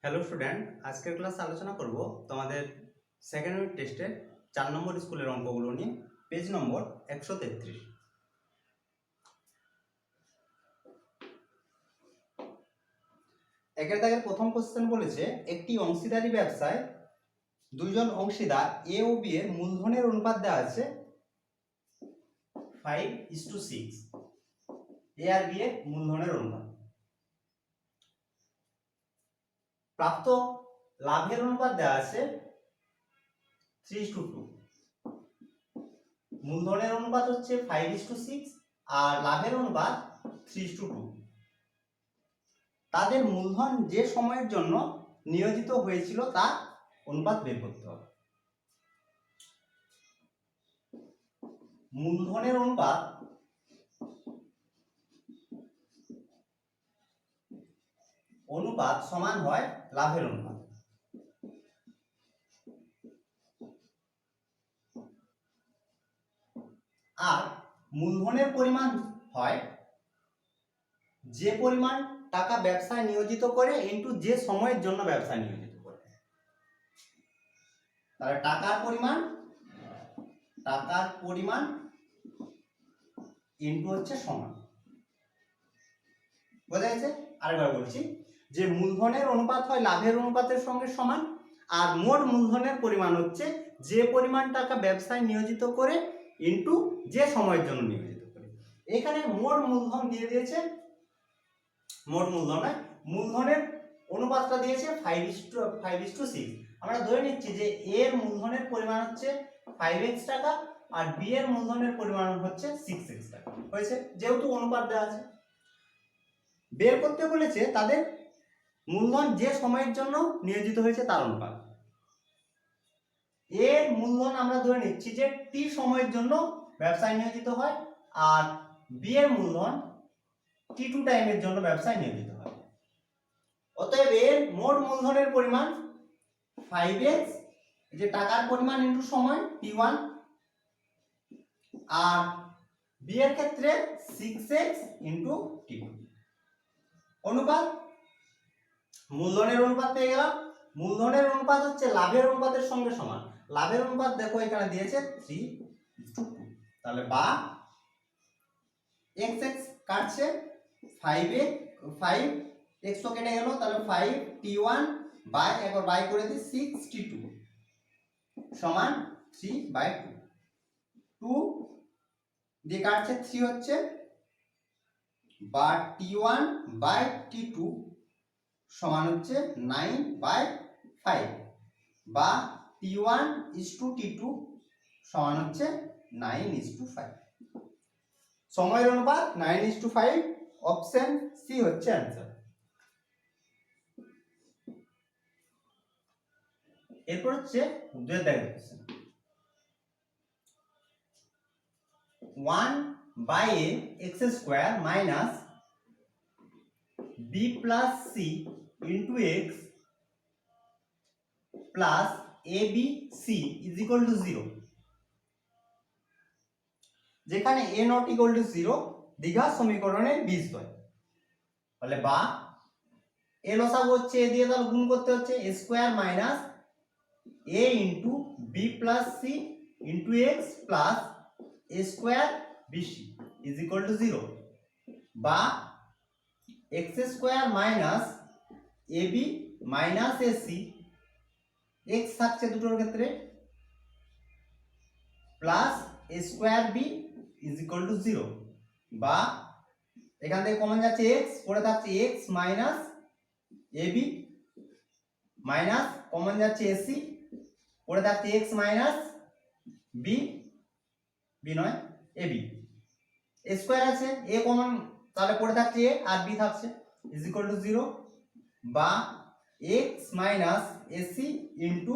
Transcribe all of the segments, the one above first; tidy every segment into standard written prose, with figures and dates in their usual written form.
Hello student, আজকের ক্লাসে আলোচনা করব তোমাদের সেকেন্ড ইউনিট টেস্টের 4 নম্বর স্কুলের অঙ্কগুলো নিয়ে। পেজ নম্বর 133। একের দাগের প্রথম কোশ্চেন বলেছে, একটি অংশীদারি ব্যবসায় দুইজন অংশীদার এ ও বি এর মূলধনের অনুপাত দেওয়া আছে 5:6। এ আর বি এর মূলধনের অনুপাত। প্রাপ্ত লাভের অনুপাত দেওয়া আছে 3:2। মূলধনের অনুপাত হচ্ছে 5:6 আর লাভের অনুপাত 3:2। তাদের মূলধন যে সময়ের জন্য নিয়োজিত হয়েছিল তার অনুপাত বের করতে হবে। মূলধনের অনুপাত সমান হয় লাভের অনুপাত। আর মূলধনের পরিমাণ হয় যে পরিমাণ টাকা ব্যবসায় নিয়োজিত করে ইনটু যে সময়ের জন্য ব্যবসায় নিয়োজিত করে। তাহলে টাকার পরিমাণ ইনটু হচ্ছে সময়। বোঝা গেছে? আরেকবার বলছি যে মূলধনের অনুপাত হয় লাভের অনুপাতের সঙ্গে সমান, আর মোট মূলধনের পরিমাণ হচ্ছে যে পরিমাণ টাকা ব্যবসায় নিয়োজিত করে ইনটু যে সময়ের জন্য নিয়োজিত করে। এখানে মোট মূলধন দিয়ে দিয়েছে, মূলধনের অনুপাতটা দিয়েছে 5:6। আমরা ধরে নিচ্ছি যে এর মূলধনের পরিমাণ হচ্ছে 5x টাকা আর বি এর মূলধনের পরিমাণ হচ্ছে 6x টাকা। হয়েছে? যেহেতু অনুপাত দেওয়া আছে, বের করতে বলেছে তাদের মূলধন যে সময়ের জন্য নিয়োজিত হয়েছে তার অনুপাত। এর মূলধন আমরা ধরে নিচ্ছি যে টি সময়ের জন্য ব্যবসায় নিয়োজিত হয়, আর বি এর মূলধন t2 টাইমের জন্য ব্যবসায় নিয়োজিত হয়। অতএব এর মোট মূলধনের পরিমাণ 5x, যে টাকার পরিমাণ ইনটু সময় t1, আর বি এর ক্ষেত্রে 6x ইনটু t2। অনুপাত, মূলধনের অনুপাত পেয়ে গেলাম। মূলধনের অনুপাত হচ্ছে লাভের অনুপাতের সঙ্গে সমান। লাভের অনুপাত দেখো এখানে দিয়েছে 3:2। তাহলে বা x x কাটছে 5x তো কেটে গেল, তাহলে 5t1 বাই, একবার বাই করে দিই, 6t2 সমান 3/2। 2 দিয়ে কাটছে 3 হচ্ছে, বা t1 বাই t2 সমান হচ্ছে 9/5, বা t1:t2 সমান হচ্ছে 9:5। সময়ের অনুপাত 9:5। অপশন সি হচ্ছে অ্যান্সার। এরপর হচ্ছে 1/x² minus b plus c into x plus abc is equal to 0। যেখানে a নট ইকুয়াল টু 0 দ্বিঘাত সমীকরণের বীজদ্বয়। তাহলে বা a লসাগু হচ্ছে a দিয়ে, তাহলে গুণ করতে হচ্ছে a square minus a into B plus C into X plus a square bc is equal to 0, বা x square minus ab minus ac, x থাকছে দুটোর ক্ষেত্রে, plus a square b is equal to 0, বা এখান থেকে common যাচ্ছে x, পড়ে থাকছে x minus ab minus common যাচ্ছে ac, পড়ে থাকছে x মাইনাস b, b নয় ab, a স্কয়ার আছে, a কমন, তাহলে পড়ে থাকছে a আর b থাকছে, ইজ ইকুয়াল টু 0, বা x minus ac into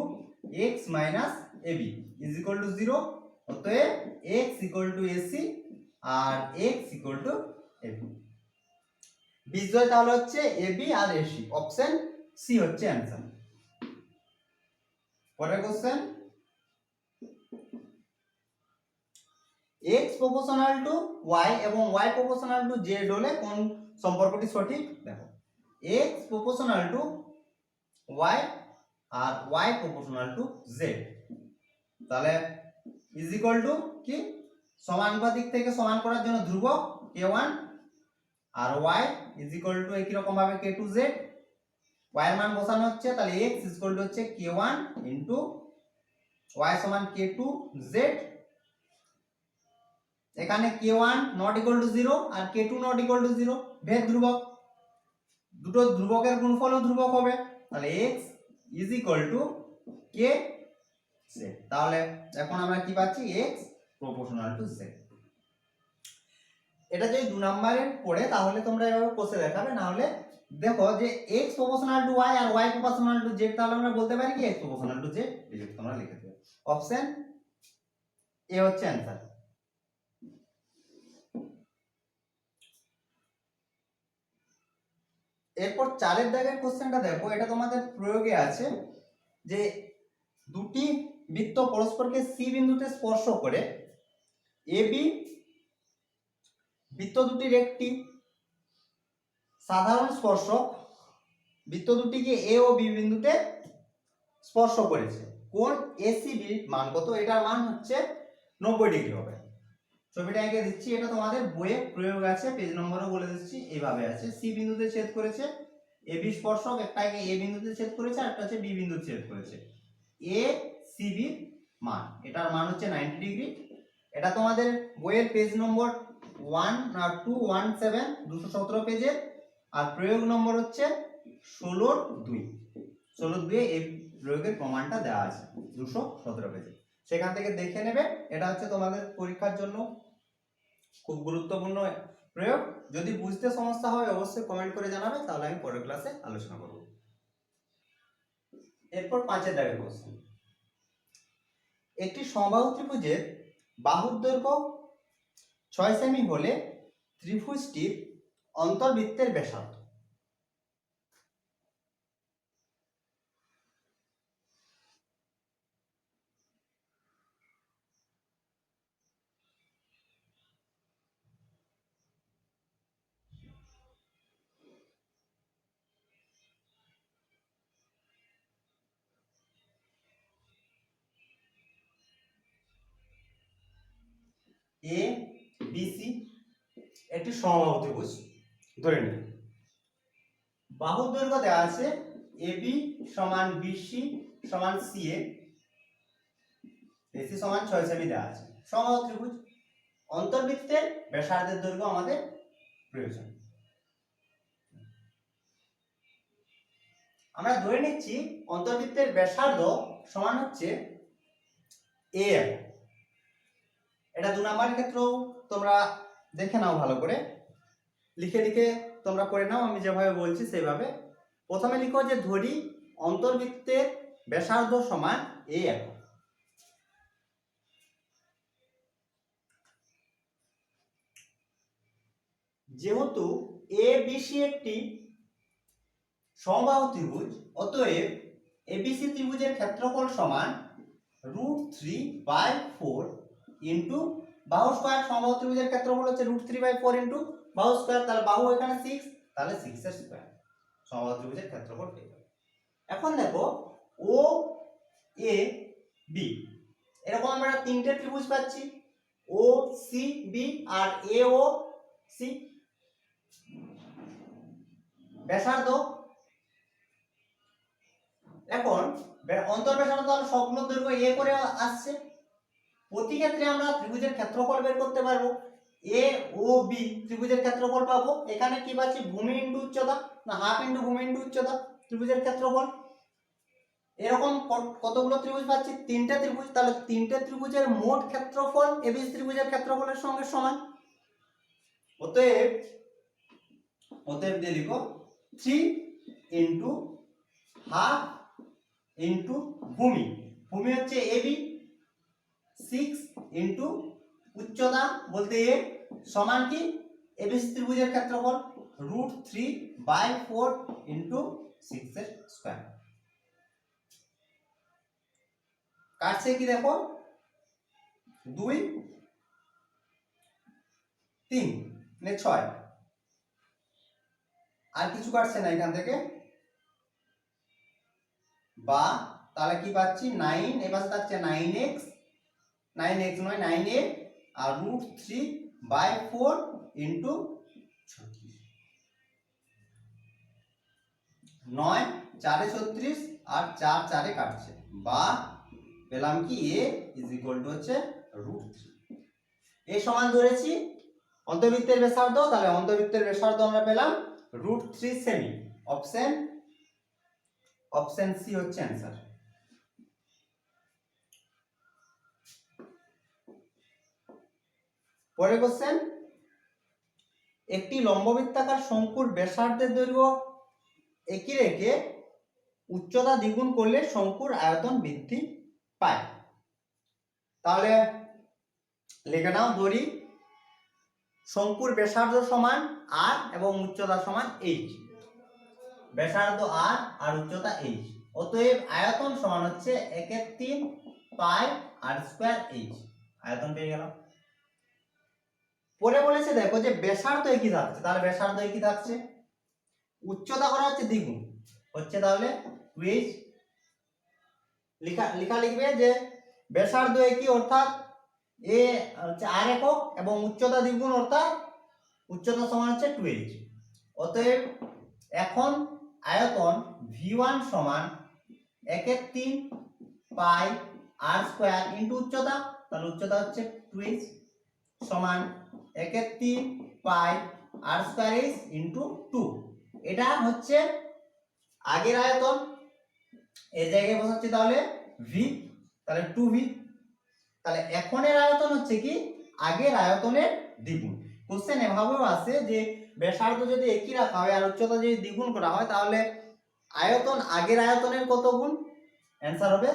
x minus ab is equal to 0। অতএব x ইকুয়াল টু ac আর x ইকুয়াল টু ab। বীজদ্বয় তাহলে হচ্ছে ab আর ac। অপশন সি হচ্ছে অ্যান্সার। পরের question, x proportional to y এবং y প্রপোর্শনাল টু z হলে কোন সম্পর্কটি সঠিক? দেখো, x প্রপোর্শনাল টু ওয়াই আর ওয়াই প্রপোর্শনাল টু জেড। তাহলে ইজ ইকুয়াল টু কি, সমানুপাতিক থেকে সমান করার জন্য ধ্রুবক k1 আর y ইজ ইকুয়াল টু একই রকম ভাবে k2z। y এর মান বসানো হচ্ছে, তাহলে x ইজ ইকুয়াল টু হচ্ছে k1 ইনটু y সমান k2z। এখানে k1 নট ইকুয়াল টু 0 আর k2 নট ইকুয়াল টু 0, ভেদ ধ্রুবক, দুটো ধ্রুবকের গুণফলও ধ্রুবক হবে, তাহলে x is equal two k z। তাহলে এখন আমরা কি পাচ্ছি, x প্রপোর্শনাল টু z। এটা যদি 2 নম্বরের পড়ে তাহলে তোমরা এভাবে কষে দেখাবে, না হলে দেখো যে x প্রপোর্শনাল টু y আর y প্রপোর্শনাল টু z, তাহলে আমরা বলতে পারি কি x proportional to z, direct তোমরা লিখে দেবে। অপশন এ হচ্ছে অ্যানসার। এরপর 4 দাগের কোশ্চেনটা দেখো, এটা তোমাদের প্রয়োগে আছে যে দুটি বৃত্ত পরস্পরকে সি বিন্দুতে স্পর্শ করে AB বৃত্ত দুটির একটি সাধারণ স্পর্শক বৃত্ত দুটিকে এ ও বি বিন্দুতে স্পর্শ করেছে, কোণ এসিবি মান কত, এটার মান হচ্ছে 90 ডিগ্রি হবে। ছবিটা এঁকে দিচ্ছি, এটা তোমাদের বইয়ে প্রয়োগ আছে, পেজ নম্বরও বলে দিচ্ছি, এইভাবে আছে। সি বিন্দুতে ছেদ করেছে এবি স্পর্শক, একটাকে এ বিন্দুতে ছেদ করেছে আর একটা হচ্ছে বি বিন্দুতে ছেদ করেছে। এ সিবি মান, এটার মান হচ্ছে 90 ডিগ্রি। এটা তোমাদের বইয়ের পেজ নম্বর 1217 217 পেজে, আর প্রয়োগ নম্বর হচ্ছে 16-2 এই প্রয়োগের প্রমাণটা দেওয়া আছে 217 পেজে, সেখান থেকে দেখে নেবে। এটা হচ্ছে তোমাদের পরীক্ষার জন্য খুব গুরুত্বপূর্ণ প্রয়োগ। যদি বুঝতে সমস্যা হয় অবশ্যই কমেন্ট করে জানাবে, তাহলে আমি পরের ক্লাসে আলোচনা করব। এরপর 5 দাগের প্রশ্ন, একটি সমবাহু ত্রিভুজের বাহুর দৈর্ঘ্য 6 সেমি হলে ত্রিভুজটির অন্তর্বৃত্তের ব্যাসার্ধ। এ বি সি একটি সমবাহু ত্রিভুজ ধরে নিন, বাহুর দৈর্ঘ্য দেওয়া আছে এবি সমান বিসি সমান সিএ, এসি সমান 6 সেমি দেওয়া আছে, সমবাহু ত্রিভুজ। অন্তর্বৃত্তের ব্যাসার্ধের দৈর্ঘ্য আমাদের প্রয়োজন। আমরা ধরে নিচ্ছি অন্তর্বৃত্তের ব্যাসার্ধ সমান হচ্ছে এ। এটা 2 নম্বরের ক্ষেত্রেও তোমরা দেখে নাও, ভালো করে লিখে লিখে তোমরা করে নাও, আমি যেভাবে বলছি সেইভাবে। প্রথমে লিখো যে ধরি অন্তর্বৃত্তের ব্যাসার্ধ সমান এ একক। যেহেতু এ বিসি একটি সমবাহু ত্রিভুজ, অতএব এবিসি ত্রিভুজের ক্ষেত্রফল সমান √3/4 ইন্টু বাহু স্কয়ার। সমবাহু ত্রিভুজের ক্ষেত্রফল হচ্ছে √3/4 ইন্টু বাহু স্কয়ার, তাহলে বাহু এখানে 6, তাহলে 6 এর স্কয়ার সমবাহু ত্রিভুজের ক্ষেত্রফল পেয়ে যাবে। এখন দেখো ও এ বি, এরকম আমরা তিনটে ত্রিভুজ পাচ্ছি, ও সি বি আর এ ও সি। ব্যাসার্ধ, এখন অন্তর্ব্যাসার্ধ তাহলে সবগুলো দৈর্ঘ্য এ করে আসছে। প্রতি ক্ষেত্রে আমরা ত্রিভুজের ক্ষেত্রফল বের করতে পারবো। এ ও বি ত্রিভুজের ক্ষেত্রফল পাবো, এখানে কি পাচ্ছি ভূমি ইনটু উচ্চতা, না হাফ ইনটু ভূমি ইনটু উচ্চতা ত্রিভুজের ক্ষেত্রফল। এরকম কতগুলো ত্রিভুজ পাচ্ছি, তিনটে ত্রিভুজ, তাহলে তিনটে ত্রিভুজের মোট ক্ষেত্রফল এবিসি ত্রিভুজের ক্ষেত্রফলের সঙ্গে সমান। অতএব দিয়ে লিখো 3 ইনটু হাফ ইনটু ভূমি, ভূমি হচ্ছে এবি, 6 ইনটু উচ্চতা বলতে এ সমান কি এবিসি ত্রিভুজের ক্ষেত্রফল √3/4 ইনটু 6 এর স্কয়ার। কাটছে কি দেখো 2 3 মানে 6, আর কিছু কাটছে না এখান থেকে। বা তাহলে কি পাচ্ছি 9, এই পাশে থাকছে 9x, 9x নয় 9a আর √3/4 ইন্টু 9 4 36 আর 4 4 কাটছে, বা পেলাম কি a ইজ ইকুয়াল টু হচ্ছে √3। এ সমান ধরেছি অন্তবৃত্তের ব্যাসার্ধ, তাহলে অন্তবৃত্তের ব্যাসার্ধ আমরা পেলাম √3 সেমি। অপশন সি হচ্ছে অ্যান্সার। পরের কোশ্চেন, একটি লম্ববৃত্তাকার শঙ্কুর ব্যাসার্ধের দৈর্ঘ্য একই রেখে উচ্চতা দ্বিগুণ করলে শঙ্কুর আয়তন বৃদ্ধি পায়। তাহলে লিখে নাও, ধরি শঙ্কুর ব্যাসার্ধ সমান r এবং উচ্চতা সমান h, ব্যাসার্ধ r আর উচ্চতা h, অতএব আয়তন সমান হচ্ছে 1/3 পাই r²h, আয়তন পেয়ে গেলাম। পরে বলেছে দেখো যে ব্যাসার্ধ একই থাকছে, তাহলে ব্যাসার্ধ একই থাকছে, উচ্চতা করা হচ্ছে দ্বিগুণ, হচ্ছে তাহলে 2h। লিখা লিখবে যে ব্যাসার্ধ একই অর্থাৎ এ হচ্ছে r একক এবং উচ্চতা দ্বিগুণ অর্থাৎ উচ্চতা সমান হচ্ছে 2h। অতএব এখন আয়তন v1 সমান 1/3 পাই r² ইন্টু উচ্চতা, তাহলে উচ্চতা হচ্ছে 2h সমান 1/3 পাই r²h ইন্টু 2। এটা হচ্ছে আগের আয়তন, এই জায়গায় বসাচ্ছি তাহলে v, তাহলে 2v। তাহলে এখনের আয়তন হচ্ছে কি আগের আয়তনের দ্বিগুণ। কোশ্চেন এভাবেও আসে যে ব্যাসার্ধ যদি একই রাখা হয় আর উচ্চতা যদি দ্বিগুণ করা হয় তাহলে আয়তন আগের আয়তনের কত গুণ, অ্যান্সার হবে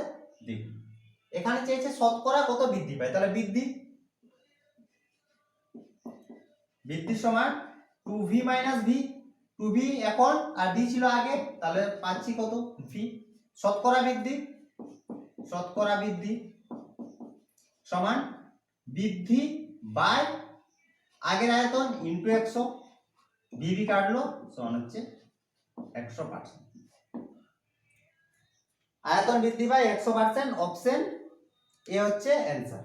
দ্বিগুণ। এখানে চেয়েছে শতকরা কত বৃদ্ধি পায়, তাহলে বৃদ্ধি সমান 2v - v, 2v এখন আর v ছিল আগে, তাহলে পাচ্ছি কত v। শতকরা বৃদ্ধি সমান বৃদ্ধি বাই আগের আয়তন ইনটু 100, vv কাটলো সমান হচ্ছে 100%। আয়তন বৃদ্ধি বাই 100%, অপশন এ হচ্ছে অ্যান্সার।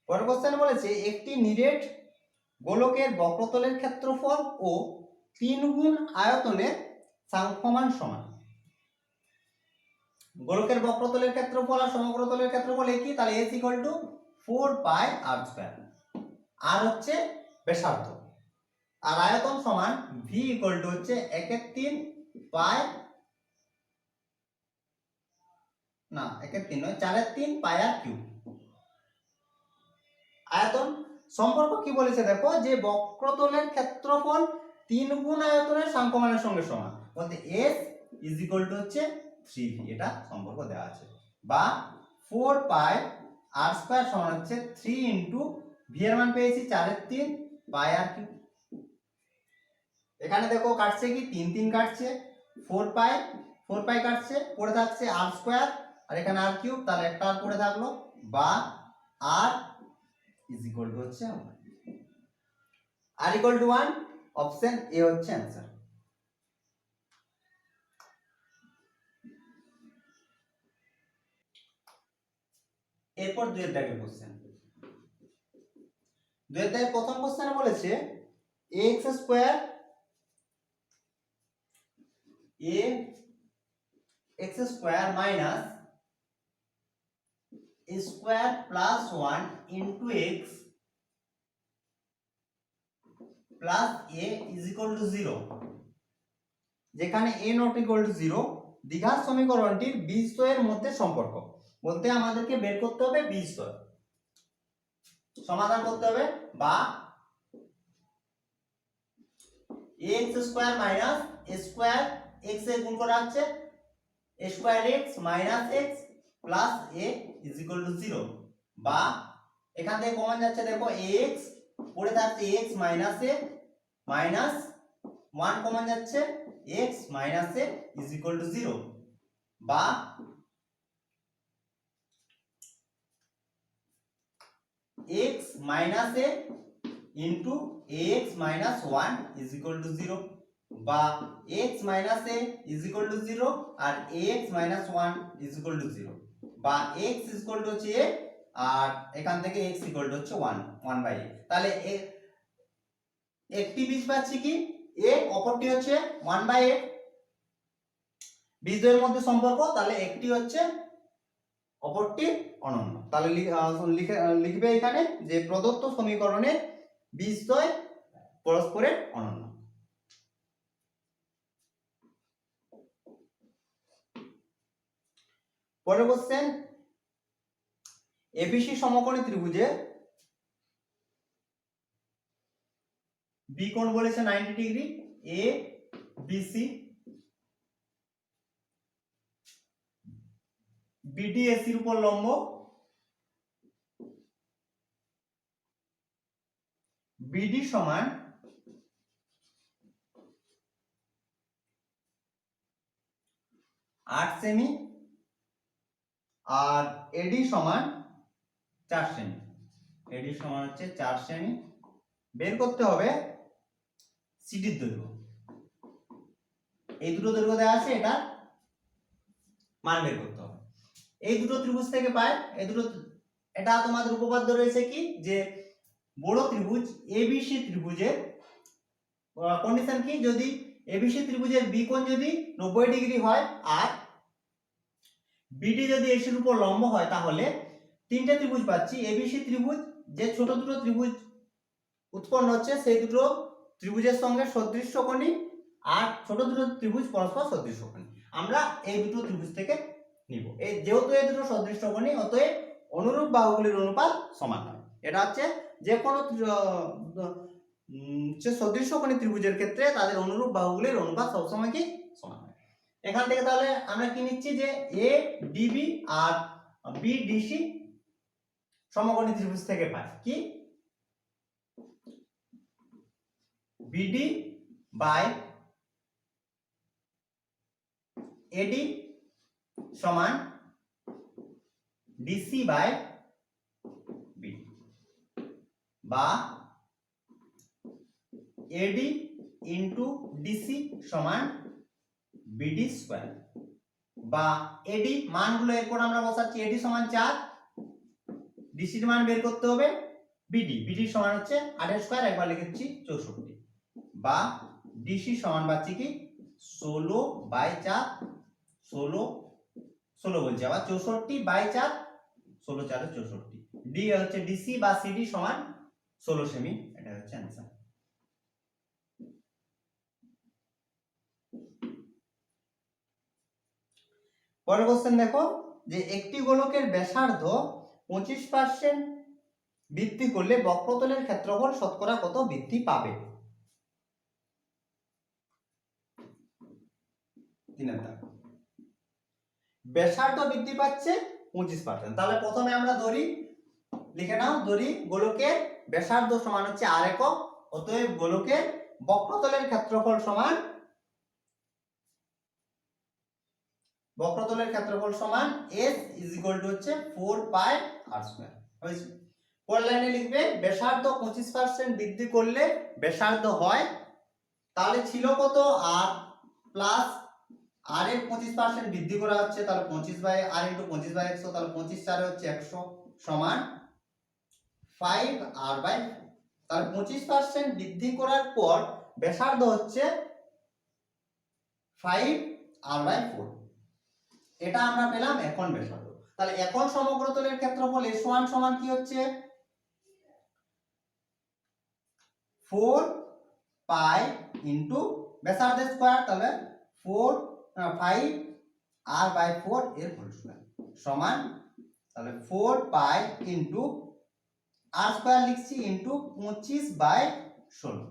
পরের কোশ্চেন বলেছে একটি নিরেট গোলকের বক্রতলের ক্ষেত্রফল ও 3 গুণ আয়তনের সাংখ্যমান সমান। গোলকের বক্রতলের ক্ষেত্রফল আর সমগ্রতলের ক্ষেত্রফল একই, তাহলে s = 4 পাই r²। আর হচ্ছে ব্যাসার্ধ আর আয়তন সমান v = হচ্ছে 1/3 পাই, না 1/3 নয় 4/3 পাই r কিউব। আয়তন সম্পর্ক কি বলেছে দেখো, যে বক্রতলের ক্ষেত্রফল 3 গুণ আয়তনের সাংখ্যমানের সঙ্গে সমান, বলতে s = হচ্ছে 3v, এটা সম্পর্ক দেওয়া আছে। বা 4 পাই r² সমান হচ্ছে 3 ইনটু v এর মান পেয়েছি 4/3 পাই r কিউব। এখানে দেখো কাটছে কি 3 3 কাটছে, 4 পাই কাটছে, পড়ে থাকছে r² আর এখানে r কিউব, তাহলে একটা আর পড়ে থাকলো, বা r = হচ্ছে r = 1, অপশন এ হচ্ছে অ্যান্সার। এরপর দুয়ের দাগের কোশ্চেন। দুয়ের দাগের প্রথম কোশ্চেনে বলেছে ax² minus a square plus 1 into x plus a is equal to 0, যেখানে a নট ইকুয়াল টু 0 দ্বিঘাত সমীকরণটির বীজদ্বয়ের মধ্যে সম্পর্ক। বলতে আমাদেরকে বের করতে হবে বীজদ্বয়, সমাধান করতে হবে। বা ax² minus a square, x এ গুণ করা হচ্ছে a square x minus x plus a is equal to 0, বা এখান থেকে কমন যাচ্ছে দেখো ax, পড়ে থাকছে x minus a minus 1 common যাচ্ছে x minus a is equal to 0, বা x minus a into ax minus 1 is equal to 0 বা x minus a is equal to 0 আর ax minus 1 is equal to 0 বা x is equal to হচ্ছে a আর এখান থেকে x equal to হচ্ছে 1 by a। তাহলে একটি বীজ পাচ্ছি কি a, অপরটি হচ্ছে 1 বাই a। বীজদ্বয়ের মধ্যে সম্পর্ক, তাহলে একটি হচ্ছে অপরটি অনন্য। তাহলে লিখবে এখানে যে প্রদত্ত সমীকরণে বীজদ্বয় পরস্পরের অনন্য। পরের কোশ্চেন, এবিসি সমকোণী ত্রিভুজে বি কোণ বলেছে 90 ডিগ্রি, এ বিসি বিডি এসির উপর লম্ব, বিডি সমান 8 সেমি আর এডি সমান 4 সেমি। এডি সমান হচ্ছে 4 সেমি। বের করতে হবে সিডির দৈর্ঘ্য। এই দুটো দৈর্ঘ্য দেওয়া আছে, এটা মান বের করতে হবে। এই দুটো ত্রিভুজ থেকে পায়, এই দুটো, এটা তোমাদের উপপাদ্য রয়েছে কি যে বড় ত্রিভুজ এবিসি ত্রিভুজের কন্ডিশন কি, যদি এবিসি ত্রিভুজের বি কোণ যদি 90 ডিগ্রি হয় আর বিডি যদি এসির উপর লম্ব হয়, তাহলে তিনটে ত্রিভুজ পাচ্ছি। এবিসি ত্রিভুজ, যে ছোট দুটো ত্রিভুজ উৎপন্ন হচ্ছে সেই দুটো ত্রিভুজের সঙ্গে সদৃশ্যকোণী আর ছোট দুটো ত্রিভুজ পরস্পর সদৃশ্যকোণী। আমরা এই দুটো ত্রিভুজ থেকে নিব। এই যেহেতু এই দুটো সদৃশ্যকোণী, অতএব অনুরূপ বাহুগুলির অনুপাত সমান হয়। এটা হচ্ছে যে কোনো সদৃশ্যকোণী ত্রিভুজের ক্ষেত্রে তাদের অনুরূপ বাহুগুলির অনুপাত সবসময় কি সমান হয়। এখান থেকে তাহলে আমরা কি নিচ্ছি যে এ ডিবি আর বি ডিসি সমকোণী ত্রিভুজ থেকে পাই কি বিডি বাই এডি সমান ডিসি বাই বিডি বা এডি ইন্টু ডিসি সমান বিডি স্কয়ার বা এডি মানগুলো এরপর আমরা বসাচ্ছি। এডি সমান 4, ডিসির মান বের করতে হবে, বিডি সমান হচ্ছে 8 স্কয়ার, একবার লিখেছি 64 বা ডিসি সমান পাচ্ছি কি 16 বাই 4, 16 বলছি আবার 64 বাই 4, 16 4 64। ডি হচ্ছে ডিসি বা সিডি সমান 16 সেমি। এটা হচ্ছে आंसर। পরের কোশ্চেন দেখো যে একটি গোলকের ব্যাসার্ধ 25% বৃদ্ধি করলে বক্রতলের ক্ষেত্রফল শতকরা কত বৃদ্ধি পাবে? ব্যাসার্ধ বৃদ্ধি পাচ্ছে 25%। তাহলে প্রথমে আমরা ধরি, লিখে নাও, ধরি গোলকের ব্যাসার্ধ সমান হচ্ছে r একক, অতএব গোলকের বক্রতলের ক্ষেত্রফল সমান s ইজ ইকুয়াল টু হচ্ছে 4 পাই r স্কয়ার হয়েছে। পরের লাইনে লিখবে ব্যাসার্ধ 25% বৃদ্ধি করলে ব্যাসার্ধ হয়, তাহলে ছিল কত r প্লাস r এর 25% বৃদ্ধি করা হচ্ছে, তাহলে 25 বাই r ইনটু 25 বাই 100, তাহলে 25 4 হচ্ছে 100 সমান 5r বাই 4। তাহলে 25% বৃদ্ধি করার পর ব্যাসার্ধ হচ্ছে 5r বাই 4। এটা আমরা পেলাম এখন ব্যাসার্ধ। তাহলে এখন সমগ্রতলের ক্ষেত্রফল S1 সমান কি হচ্ছে 4 পাই ইনটু ব্যাসার্ধের স্কয়ার, তাহলে 5r বাই 4 এর হোল স্কয়ার সমান, তাহলে 4 পাই ইনটু r স্কয়ার লিখছি ইনটু 25 বাই 16।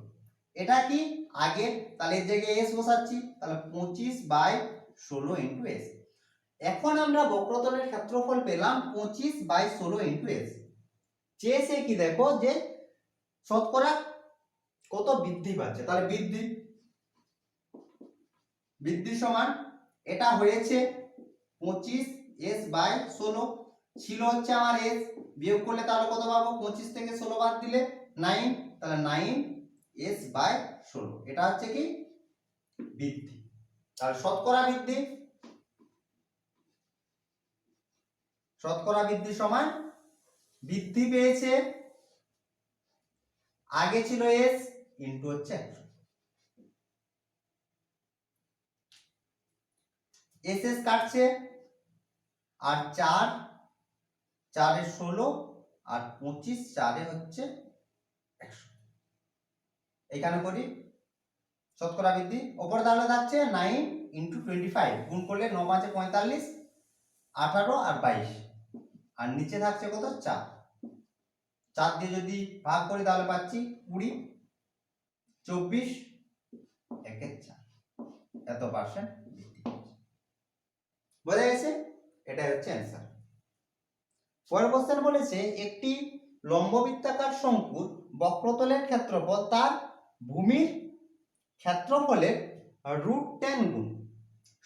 এটা কি আগের, তাহলে এর জায়গায় s বসাচ্ছি, তাহলে 25 বাই 16 ইনটু s। এখন আমরা বক্রতলের ক্ষেত্রফল পেলাম 25 বাই 16 ইনটু s। চেয়েছে কি দেখো যে শতকরা কত বৃদ্ধি পাচ্ছে, তাহলে বৃদ্ধি সমান এটা হয়েছে 25 s বাই 16, ছিল হচ্ছে আমার s, বিয়োগ করলে তাহলে কত পাবো, 25 থেকে 16 বাদ দিলে 9, তাহলে 9s বাই 16, এটা হচ্ছে কি বৃদ্ধি। তাহলে শতকরা বৃদ্ধি সমান বৃদ্ধি পেয়েছে, আগে ছিল s ইনটু হচ্ছে 100, s কাটছে, আর 4 4 এ 16 আর 25 4 এ হচ্ছে 100। এখানে করি শতকরা বৃদ্ধি, ওপরে তাহলে থাকছে 9 ইনটু 25, গুণ করলে 9 5 45, 18 আর 22, আর নিচে থাকছে কত 4, 4 দিয়ে যদি ভাগ করি তাহলে পাচ্ছি 20, 24 1 4, এত পার্সেন্ট বৃদ্ধি। বোঝা গেছে? এটাই হচ্ছে অ্যান্সার। পরের কোশ্চেন বলেছে একটি লম্ববৃত্তাকার শঙ্কুর বক্রতলের ক্ষেত্রফল তার ভূমির ক্ষেত্রফলের √10 গুণ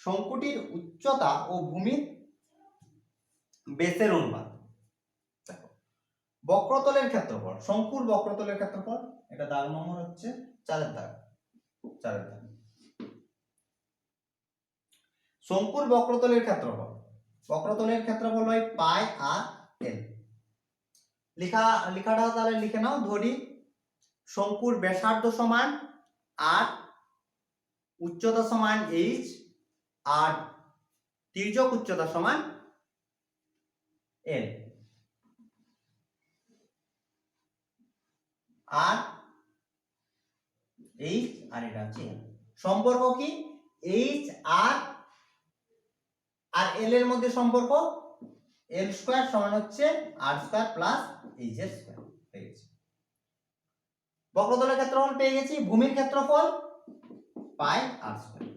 শঙ্কুটির উচ্চতা ও ভূমির বেসের অনুপাত। দেখো, বক্রতলের ক্ষেত্রফল, শঙ্কুর বক্রতলের ক্ষেত্রফল, এটা দাগ নম্বর হচ্ছে 4 দাগ। শঙ্কুর বক্রতলের ক্ষেত্রফল হয় পাই আর এল। লেখাটা তাহলে লিখে নাও। ধরি শঙ্কুর ব্যাসার্ধ সমান 8, উচ্চতা সমান h, আর তির্যক উচ্চতা সমান l, আর h আর এটা হচ্ছে l। সম্পর্ক কি? h আর l এর মধ্যে সম্পর্ক l স্কয়ার সমান হচ্ছে r স্কয়ার প্লাস h এর স্কয়ার হয়ে গেছে। বক্রতলের ক্ষেত্রফল পেয়ে গেছি, ভূমির ক্ষেত্রফল পাই r স্কয়ার।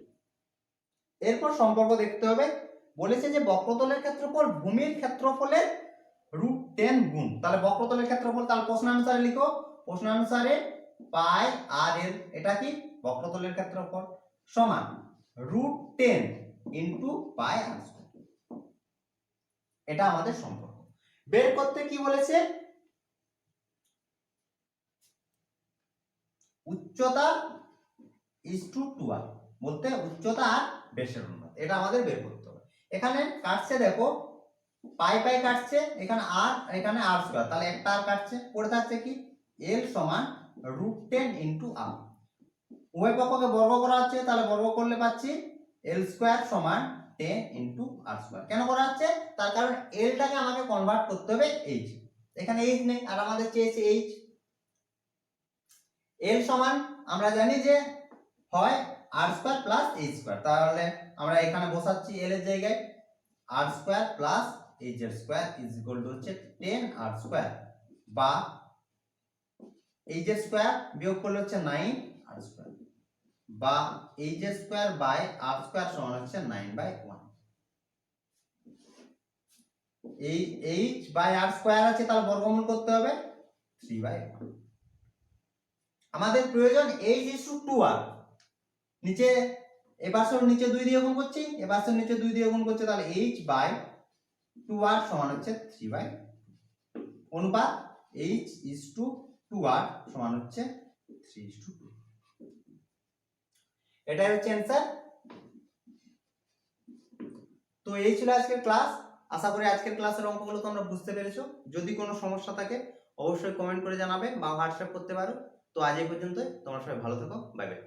এরপর সম্পর্ক দেখতে হবে, বলেছে যে বক্রতলের ক্ষেত্রফল ভূমির ক্ষেত্রফলের √10 গুণ। তাহলে বক্রতলের ক্ষেত্রফল, তাহলে প্রশ্নানুসারে লিখো, প্রশ্নানুসারে পাই আর এল, এটা কি বক্রতলের ক্ষেত্রফল, সমান √10 ইনটু পাই আর স্কয়ার। এটা আমাদের সম্পর্ক। বের করতে কি বলেছে? উচ্চতা ইজ টু 2r, বলতে উচ্চতা আর বেসের অনুপাত, এটা আমাদের বের করতে হবে। এখানে কাটছে, দেখো পাই পাই কাটছে, এখানে আর এখানে আর স্কয়ার, তাহলে একটা আর কাটছে, পড়ে থাকছে কি l সমান √10 ইনটু r। উভয় পক্ষকে বর্গ করা হচ্ছে, তাহলে বর্গ করলে পাচ্ছি l স্কয়ার সমান 10 ইনটু r স্কয়ার। কেন করা হচ্ছে? তার কারণ l টাকে আমাকে কনভার্ট করতে হবে h, এখানে h নেই আর আমাদের চেয়েছে h। l সমান আমরা জানি যে হয় r square plus h square, তাহলে আমরা এখানে বসাচ্ছি l এর জায়গায় r স্কয়ার প্লাস h এর স্কয়ার ইজ ইকুয়াল টু হচ্ছে 10r স্কয়ার, বা h এর স্কয়ার বিয়োগ করলে হচ্ছে 9r স্কয়ার, বা h এর স্কয়ার বাই r স্কয়ার সমান হচ্ছে 9/1। এই h বাই r স্কয়ার আছে, তাহলে বর্গমূল করতে হবে 3/1। আমাদের প্রয়োজন h ইজ টু 2r, নিচে এপাশের নিচে 2 দিয়ে গুণ করছি, এপাশের নিচে 2 দিয়ে গুণ করছি, তাহলে h বাই 2r সমান হচ্ছে 3/2। অনুপাত h ইজ টু 2r সমান হচ্ছে 3:2। এটাই হচ্ছে অ্যান্সার। তো এই ছিল আজকের ক্লাস। আশা করি আজকের ক্লাসের অঙ্কগুলো তোমরা বুঝতে পেরেছো। যদি কোনো সমস্যা থাকে অবশ্যই কমেন্ট করে জানাবে বা হোয়াটসঅ্যাপ করতে পারো। তো আজ এই পর্যন্তই, তোমরা সবাই ভালো থেকো, বাই বাই।